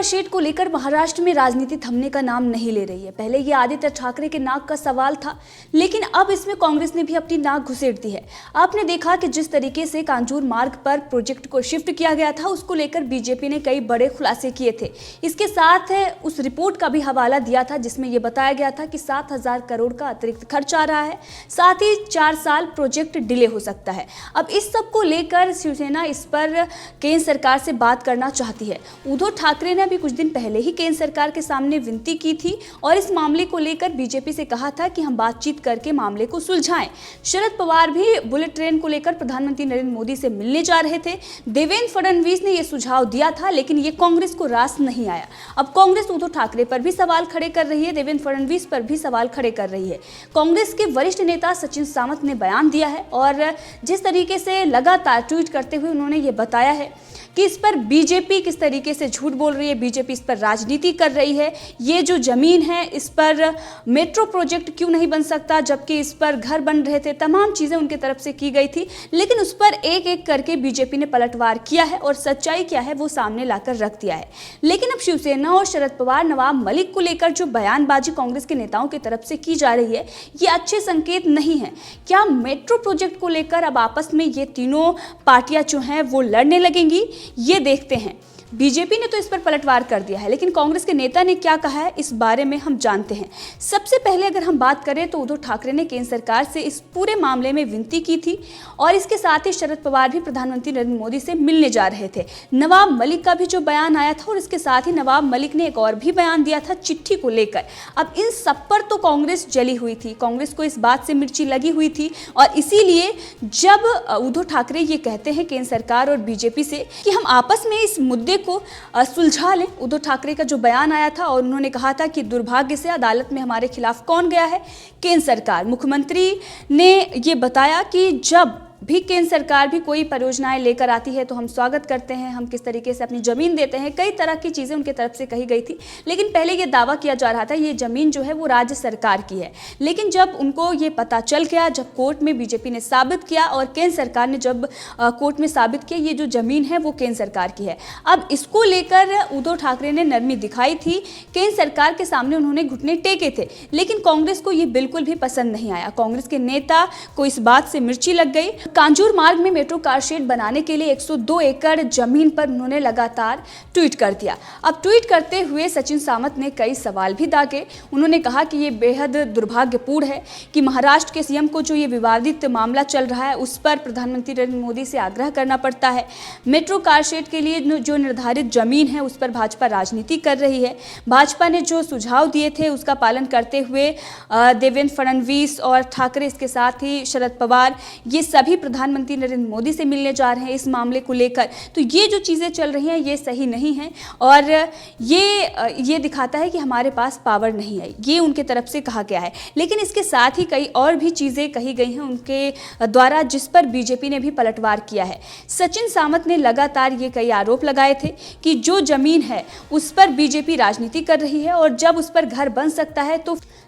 Shade को लेकर महाराष्ट्र में राजनीति थमने का नाम नहीं ले रही है। पहले ये आदित्य ठाकरे के नाक का सवाल था, लेकिन अब इसमें कांग्रेस ने भी अपनी नाक घुसेड़ दी है। आपने देखा कि जिस तरीके से कांजूर मार्ग पर प्रोजेक्ट को शिफ्ट किया गया था, उसको लेकर बीजेपी ने कई बड़े खुलासे किए थे। इसके साथ उस रिपोर्ट का भी हवाला दिया था जिसमें यह बताया गया था कि 7,000 करोड़ का अतिरिक्त खर्च आ रहा है, साथ ही 4 साल प्रोजेक्ट डिले हो सकता है। अब इस सब को लेकर शिवसेना इस पर केंद्र सरकार से बात करना चाहती है। उद्धव ठाकरे ने अभी कुछ दिन पहले ही केंद्र सरकार के सामने विनती की थी और इस मामले को लेकर बीजेपी से कहा था कि हम बातचीत करके मामले को सुलझाएं। शरद पवार भी बुलेट ट्रेन को लेकर प्रधानमंत्री नरेंद्र मोदी से मिलने जा रहे थे। देवेंद्र फडणवीस ने यह सुझाव दिया था, लेकिन ये कांग्रेस को रास नहीं आया। अब कांग्रेस उद्धव ठाकरे पर भी सवाल खड़े कर रही है, देवेंद्र फडणवीस पर भी सवाल खड़े कर रही है। कांग्रेस के वरिष्ठ नेता सचिन सावंत ने बयान दिया है और जिस तरीके से लगातार ट्वीट करते हुए उन्होंने ये बताया है कि इस पर बीजेपी किस तरीके से झूठ बोल रही है, बीजेपी इस पर राजनीति कर रही है। ये जो जमीन है, इस पर मेट्रो प्रोजेक्ट क्यों नहीं बन सकता, जबकि इस पर घर बन रहे थे। तमाम चीजें उनके तरफ से की गई थी, लेकिन उस पर एक एक करके बीजेपी ने पलटवार किया है और सच्चाई क्या है वो सामने लाकर रख दिया है। लेकिन अब शिवसेना और शरद पवार नवाब मलिक को लेकर जो बयानबाजी कांग्रेस के नेताओं की तरफ से की जा रही है, ये अच्छे संकेत नहीं है। क्या मेट्रो प्रोजेक्ट को लेकर अब आपस में ये तीनों पार्टियां जो हैं वो लड़ने लगेंगी, ये देखते हैं। बीजेपी ने तो इस पर पलटवार कर दिया है, लेकिन कांग्रेस के नेता ने क्या कहा है इस बारे में हम जानते हैं। सबसे पहले अगर हम बात करें तो उद्धव ठाकरे ने केंद्र सरकार से इस पूरे मामले में विनती की थी और इसके साथ ही शरद पवार भी प्रधानमंत्री नरेंद्र मोदी से मिलने जा रहे थे। नवाब मलिक का भी जो बयान आया था और इसके साथ ही नवाब मलिक ने एक और भी बयान दिया था चिट्ठी को लेकर। अब इन सब पर तो कांग्रेस जली हुई थी, कांग्रेस को इस बात से मिर्ची लगी हुई थी और इसीलिए जब उद्धव ठाकरे ये कहते हैं केंद्र सरकार और बीजेपी से कि हम आपस में इस मुद्दे को सुलझा लें। उद्धव ठाकरे का जो बयान आया था और उन्होंने कहा था कि दुर्भाग्य से अदालत में हमारे खिलाफ कौन गया है, केंद्र सरकार। मुख्यमंत्री ने ये बताया कि जब भी केंद्र सरकार भी कोई परियोजनाएं लेकर आती है तो हम स्वागत करते हैं, हम किस तरीके से अपनी जमीन देते हैं, कई तरह की चीज़ें उनके तरफ से कही गई थी। लेकिन पहले ये दावा किया जा रहा था ये ज़मीन जो है वो राज्य सरकार की है, लेकिन जब उनको ये पता चल गया, जब कोर्ट में बीजेपी ने साबित किया और केंद्र सरकार ने जब कोर्ट में साबित किया ये जो ज़मीन है वो केंद्र सरकार की है, अब इसको लेकर उद्धव ठाकरे ने नरमी दिखाई थी। केंद्र सरकार के सामने उन्होंने घुटने टेके थे, लेकिन कांग्रेस को ये बिल्कुल भी पसंद नहीं आया। कांग्रेस के नेता को इस बात से मिर्ची लग गई। कांजूर मार्ग में मेट्रो कार शेड बनाने के लिए 102 एकड़ जमीन पर उन्होंने लगातार ट्वीट कर दिया। अब ट्वीट करते हुए सचिन सावंत ने कई सवाल भी दागे। उन्होंने कहा कि ये बेहद दुर्भाग्यपूर्ण है कि महाराष्ट्र के सीएम को जो ये विवादित मामला चल रहा है उस पर प्रधानमंत्री नरेंद्र मोदी से आग्रह करना पड़ता है। मेट्रो कार शेड के लिए जो निर्धारित जमीन है उस पर भाजपा राजनीति कर रही है। भाजपा ने जो सुझाव दिए थे उसका पालन करते हुए देवेंद्र फडणवीस और ठाकरे, इसके साथ ही शरद पवार, ये सभी प्रधानमंत्री नरेंद्र मोदी से मिलने जा रहे हैं इस मामले को लेकर। तो ये जो चीज़ें चल रही हैं ये सही नहीं है और ये दिखाता है कि हमारे पास पावर नहीं है, ये उनके तरफ से कहा गया है। लेकिन इसके साथ ही कई और भी चीज़ें कही गई हैं उनके द्वारा जिस पर बीजेपी ने भी पलटवार किया है। सचिन सावंत ने लगातार ये कई आरोप लगाए थे कि जो जमीन है उस पर बीजेपी राजनीति कर रही है और जब उस पर घर बन सकता है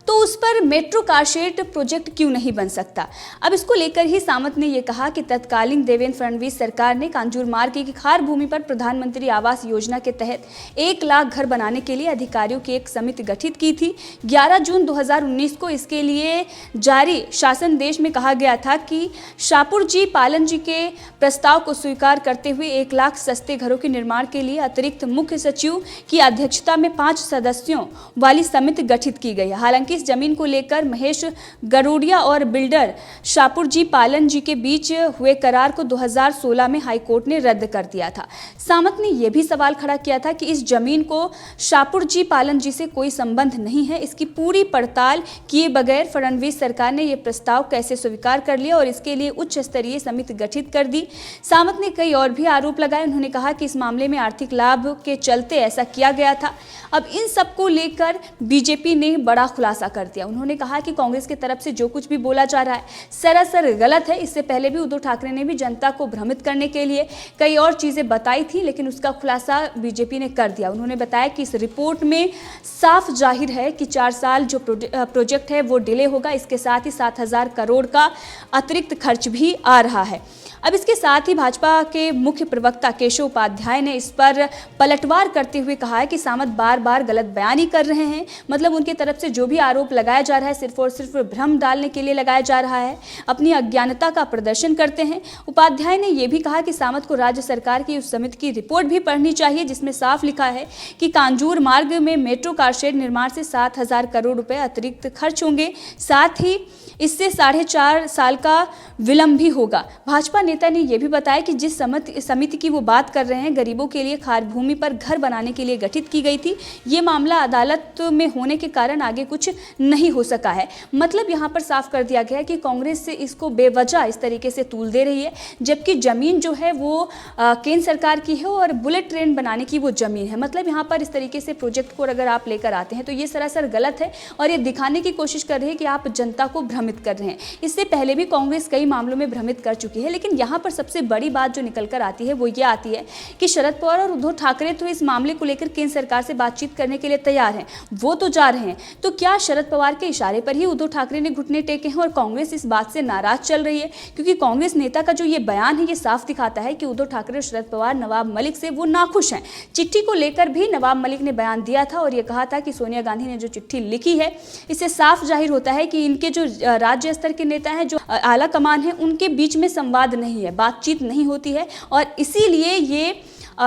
तो उस पर मेट्रो कार शेड प्रोजेक्ट क्यों नहीं बन सकता। अब इसको लेकर ही सावंत ने यह कहा कि तत्कालीन देवेंद्र फडणवीस सरकार ने कांजूर मार्ग की खार भूमि पर प्रधानमंत्री आवास योजना के तहत 1 लाख घर बनाने के लिए अधिकारियों की एक समिति गठित की थी। 11 जून 2019 को इसके लिए जारी शासन देश में कहा गया था कि शाहपुर जी पालन जी के प्रस्ताव को स्वीकार करते हुए 1 लाख सस्ते घरों के निर्माण के लिए अतिरिक्त मुख्य सचिव की अध्यक्षता में 5 सदस्यों वाली समिति गठित की गई। हालांकि इस जमीन को लेकर महेश गरुड़िया और बिल्डर शाहपुर जी पालन जी के बीच हुए करार को 2016 में हाईकोर्ट ने रद्द कर दिया था। सावंत ने यह भी सवाल खड़ा किया था कि इस जमीन को शाहपुर जी पालन जी से कोई संबंध नहीं है। इसकी पूरी पड़ताल किए बगैर फडणवीस सरकार ने यह प्रस्ताव कैसे स्वीकार कर लिया और इसके लिए उच्च स्तरीय समिति गठित कर दी। सावंत ने कई और भी आरोप लगाए। उन्होंने कहा कि इस मामले में आर्थिक लाभ के चलते ऐसा किया गया था। अब इन सबको लेकर बीजेपी ने बड़ा खुलासा खुलासा कर दिया। उन्होंने कहा कि कांग्रेस की तरफ से जो कुछ भी बोला जा रहा है सरासर गलत है। इससे पहले भी उद्धव ठाकरे ने भी जनता को भ्रमित करने के लिए कई और चीजें बताई थी, लेकिन उसका खुलासा बीजेपी ने कर दिया। उन्होंने बताया कि इस रिपोर्ट में साफ जाहिर है कि 4 साल जो प्रोजेक्ट है वो डिले होगा। इसके साथ ही 7,000 करोड़ का अतिरिक्त खर्च भी आ रहा है। अब इसके साथ ही भाजपा के मुख्य प्रवक्ता केशव उपाध्याय ने इस पर पलटवार करते हुए कहा है कि सामंत बार बार गलत बयानी कर रहे हैं। मतलब उनकी तरफ से जो भी आरोप लगाया जा रहा है सिर्फ और सिर्फ भ्रम डालने के लिए लगाया जा रहा है, अपनी अज्ञानता का प्रदर्शन करते हैं। उपाध्याय ने यह भी कहा कि सामंत को राज्य सरकार की उस समिति की रिपोर्ट भी पढ़नी चाहिए जिसमें साफ लिखा है कि कांजूर मार्ग में मेट्रो कार शेड निर्माण से 7,000 करोड़ रुपए अतिरिक्त खर्च होंगे, साथ ही इससे 4.5 साल का विलंब भी होगा। भाजपा नेता ने यह भी बताया कि जिस समिति की वो बात कर रहे हैं गरीबों के लिए खार भूमि पर घर बनाने के लिए गठित की गई थी। ये मामला अदालत में होने के कारण आगे कुछ नहीं हो सका है। मतलब यहाँ पर साफ कर दिया गया कि कांग्रेस से इसको बेवजह इस तरीके से तूल दे रही है, जबकि जमीन जो है वो केंद्र सरकार की है और बुलेट ट्रेन बनाने की वो जमीन है। मतलब यहाँ पर इस तरीके से प्रोजेक्ट को अगर आप लेकर आते हैं तो ये सरासर गलत है और ये दिखाने की कोशिश कर रही है कि आप जनता को भ्रमित कर रहे हैं। इससे पहले भी कांग्रेस कई मामलों में भ्रमित कर चुकी है, लेकिन यहाँ पर सबसे बड़ी बात जो निकल कर आती है वो ये आती है कि शरद पवार और उद्धव ठाकरे तो इस मामले को लेकर केंद्र सरकार से बातचीत करने के लिए तैयार हैं, वो तो जा रहे हैं। तो क्या शरद पवार के इशारे पर ही उद्धव ठाकरे ने घुटने टेके हैं और कांग्रेस इस बात से नाराज चल रही है? क्योंकि कांग्रेस नेता का जो ये बयान है ये साफ दिखाता है कि उद्धव ठाकरे और शरद पवार नवाब मलिक से वो नाखुश हैं। चिट्ठी को लेकर भी नवाब मलिक ने बयान दिया था और ये कहा था कि सोनिया गांधी ने जो चिट्ठी लिखी है इससे साफ जाहिर होता है कि इनके जो राज्य स्तर के नेता हैं, जो आला कमान है, उनके बीच में संवाद नहीं है, बातचीत नहीं होती है और इसीलिए ये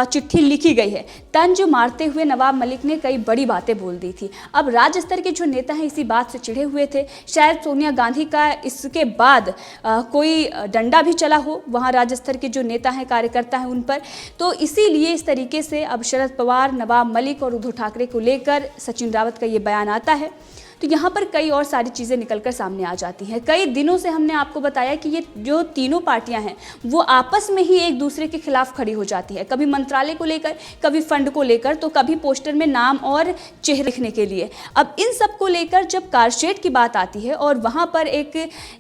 चिट्ठी लिखी गई है। तंज मारते हुए नवाब मलिक ने कई बड़ी बातें बोल दी थी। अब राज्य स्तर के जो नेता हैं इसी बात से चिढ़े हुए थे। शायद सोनिया गांधी का इसके बाद कोई डंडा भी चला हो वहाँ राज्य स्तर के जो नेता हैं, कार्यकर्ता हैं, उन पर। तो इसीलिए इस तरीके से अब शरद पवार, नवाब मलिक और उद्धव ठाकरे को लेकर सचिन रावत का ये बयान आता है। तो यहाँ पर कई और सारी चीज़ें निकलकर सामने आ जाती हैं। कई दिनों से हमने आपको बताया कि ये जो तीनों पार्टियां हैं वो आपस में ही एक दूसरे के खिलाफ खड़ी हो जाती है, कभी मंत्रालय को लेकर, कभी फंड को लेकर, तो कभी पोस्टर में नाम और चेहरे लिखने के लिए। अब इन सब को लेकर जब कारशेड की बात आती है और वहाँ पर एक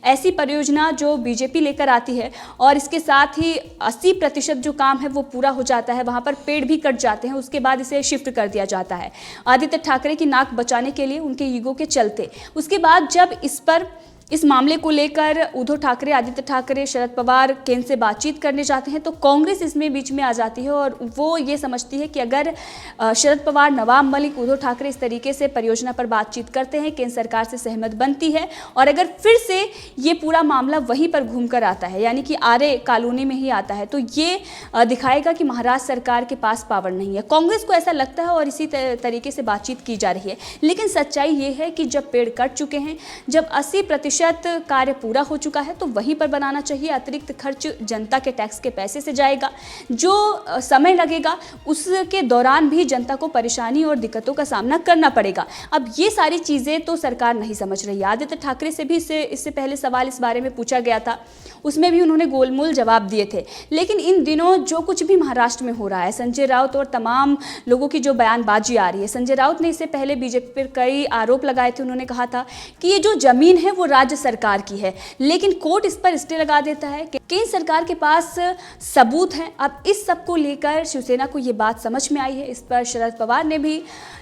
ऐसी परियोजना जो बीजेपी लेकर आती है और इसके साथ ही 80% जो काम है वो पूरा हो जाता है, वहाँ पर पेड़ भी कट जाते हैं, उसके बाद इसे शिफ्ट कर दिया जाता है आदित्य ठाकरे की नाक बचाने के लिए, उनके ईगो के चलते। उसके बाद जब इस मामले को लेकर उद्धव ठाकरे, आदित्य ठाकरे, शरद पवार केंद्र से बातचीत करने जाते हैं तो कांग्रेस इसमें बीच में आ जाती है और वो ये समझती है कि अगर शरद पवार, नवाब मलिक, उद्धव ठाकरे इस तरीके से परियोजना पर बातचीत करते हैं, केंद्र सरकार से सहमत बनती है और अगर फिर से ये पूरा मामला वहीं पर घूम कर आता है, यानी कि आर्य कॉलोनी में ही आता है, तो ये दिखाएगा कि महाराष्ट्र सरकार के पास पावर नहीं है। कांग्रेस को ऐसा लगता है और इसी तरीके से बातचीत की जा रही है। लेकिन सच्चाई ये है कि जब पेड़ कट चुके हैं, जब 80% कार्य पूरा हो चुका है तो वहीं पर बनाना चाहिए। अतिरिक्त खर्च जनता के टैक्स के पैसे से जाएगा। जो समय लगेगा उसके दौरान भी जनता को परेशानी और दिक्कतों का सामना करना पड़ेगा। अब ये सारी चीज़ें तो सरकार नहीं समझ रही है। आदित्य ठाकरे से भी इससे पहले सवाल इस बारे में पूछा गया था, उसमें भी उन्होंने गोलमोल जवाब दिए थे। लेकिन इन दिनों जो कुछ भी महाराष्ट्र में हो रहा है, संजय राउत और तमाम लोगों की जो बयानबाजी आ रही है, संजय राउत ने इससे पहले बीजेपी पर कई आरोप लगाए थे। उन्होंने कहा था कि ये जो जमीन है वो राज्य सरकार की है, लेकिन कोर्ट इस पर स्टे लगा देता है कि केंद्र सरकार के पास सबूत हैं। अब इस सब को लेकर शिवसेना को ये बात समझ में आई है। इस पर शरद पवार ने भी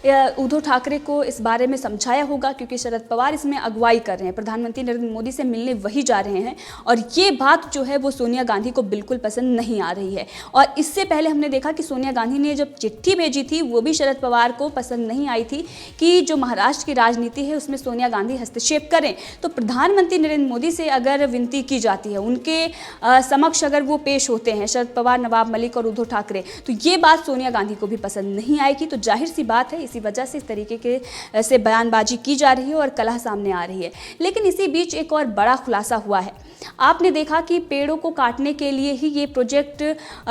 उद्धव ठाकरे को इस बारे में समझाया होगा, क्योंकि शरद पवार इसमें अगुवाई कर रहे हैं, प्रधानमंत्री नरेंद्र मोदी से मिलने वही जा रहे हैं और ये बात जो है वो सोनिया गांधी को बिल्कुल पसंद नहीं आ रही है। और इससे पहले हमने देखा कि सोनिया गांधी ने जब चिट्ठी भेजी थी वो भी शरद पवार को पसंद नहीं आई थी कि जो महाराष्ट्र की राजनीति है उसमें सोनिया गांधी हस्तक्षेप करें। तो प्रधानमंत्री नरेंद्र मोदी से अगर विनती की जाती है, उनके समक्ष अगर वो पेश होते हैं शरद पवार, नवाब मलिक और उद्धव ठाकरे, तो ये बात सोनिया गांधी को भी पसंद नहीं आएगी। तो जाहिर सी बात है इसी वजह से इस तरीके के से बयानबाजी की जा रही है और कलह सामने आ रही है। लेकिन इसी बीच एक और बड़ा खुलासा हुआ है। आपने देखा कि पेड़ों को काटने के लिए ही ये प्रोजेक्ट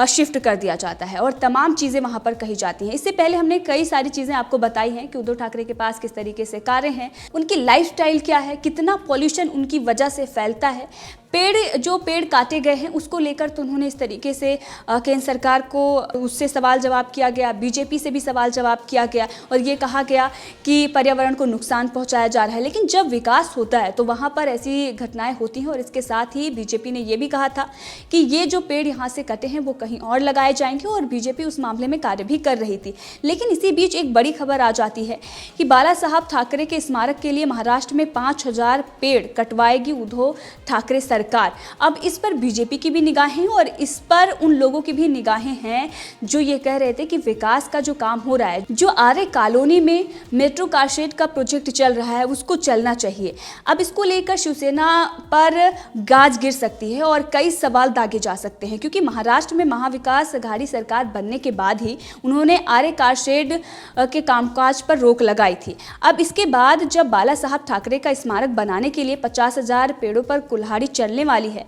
शिफ्ट कर दिया जाता है और तमाम चीज़ें वहाँ पर कही जाती हैं। इससे पहले हमने कई सारी चीज़ें आपको बताई हैं कि उद्धव ठाकरे के पास किस तरीके से कारें हैं, उनकी लाइफस्टाइल क्या है, कितना पॉल्यूशन उनकी वजह से फैलता है। पेड़ काटे गए हैं उसको लेकर तो उन्होंने इस तरीके से केंद्र सरकार को उससे सवाल जवाब किया गया, बीजेपी से भी सवाल जवाब किया गया और ये कहा गया कि पर्यावरण को नुकसान पहुंचाया जा रहा है। लेकिन जब विकास होता है तो वहाँ पर ऐसी घटनाएं होती हैं और इसके साथ ही बीजेपी ने ये भी कहा था कि ये जो पेड़ यहाँ से कटे हैं वो कहीं और लगाए जाएंगे और बीजेपी उस मामले में कार्य भी कर रही थी। लेकिन इसी बीच एक बड़ी खबर आ जाती है कि बाला साहब ठाकरे के स्मारक के लिए महाराष्ट्र में 5000 पेड़ कटवाएगी उद्धव ठाकरे सरकार। अब इस पर बीजेपी की भी निगाहें और इस पर उन लोगों की भी निगाहें हैं जो ये कह रहे थे कि विकास का जो काम हो रहा है, जो आर्य कॉलोनी में मेट्रो कारशेड का प्रोजेक्ट चल रहा है उसको चलना चाहिए। अब इसको लेकर शिवसेना पर गाज गिर सकती है और कई सवाल दागे जा सकते हैं क्योंकि महाराष्ट्र में महाविकास अघाड़ी सरकार बनने के बाद ही उन्होंने आर्य कारशेड के कामकाज पर रोक लगाई थी। अब इसके बाद जब बाला साहब ठाकरे का स्मारक बनाने के लिए 50,000 पेड़ों पर कुल्हाड़ी चलने वाली है,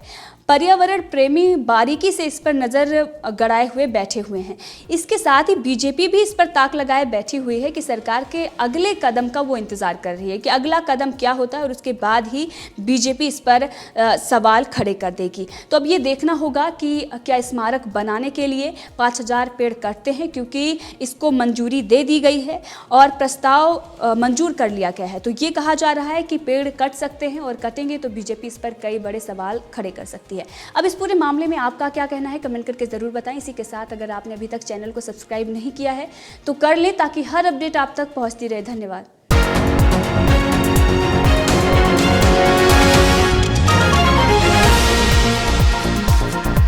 पर्यावरण प्रेमी बारीकी से इस पर नज़र गड़ाए हुए बैठे हुए हैं। इसके साथ ही बीजेपी भी इस पर ताक लगाए बैठी हुई है कि सरकार के अगले कदम का वो इंतज़ार कर रही है कि अगला कदम क्या होता है और उसके बाद ही बीजेपी इस पर सवाल खड़े कर देगी। तो अब ये देखना होगा कि क्या स्मारक बनाने के लिए 5000 पेड़ कटते हैं, क्योंकि इसको मंजूरी दे दी गई है और प्रस्ताव मंजूर कर लिया गया है। तो ये कहा जा रहा है कि पेड़ कट सकते हैं और कटेंगे तो बीजेपी इस पर कई बड़े सवाल खड़े कर सकती है। अब इस पूरे मामले में आपका क्या कहना है कमेंट करके जरूर बताएं। इसी के साथ अगर आपने अभी तक चैनल को सब्सक्राइब नहीं किया है तो कर लें ताकि हर अपडेट आप तक पहुंचती रहे। धन्यवाद।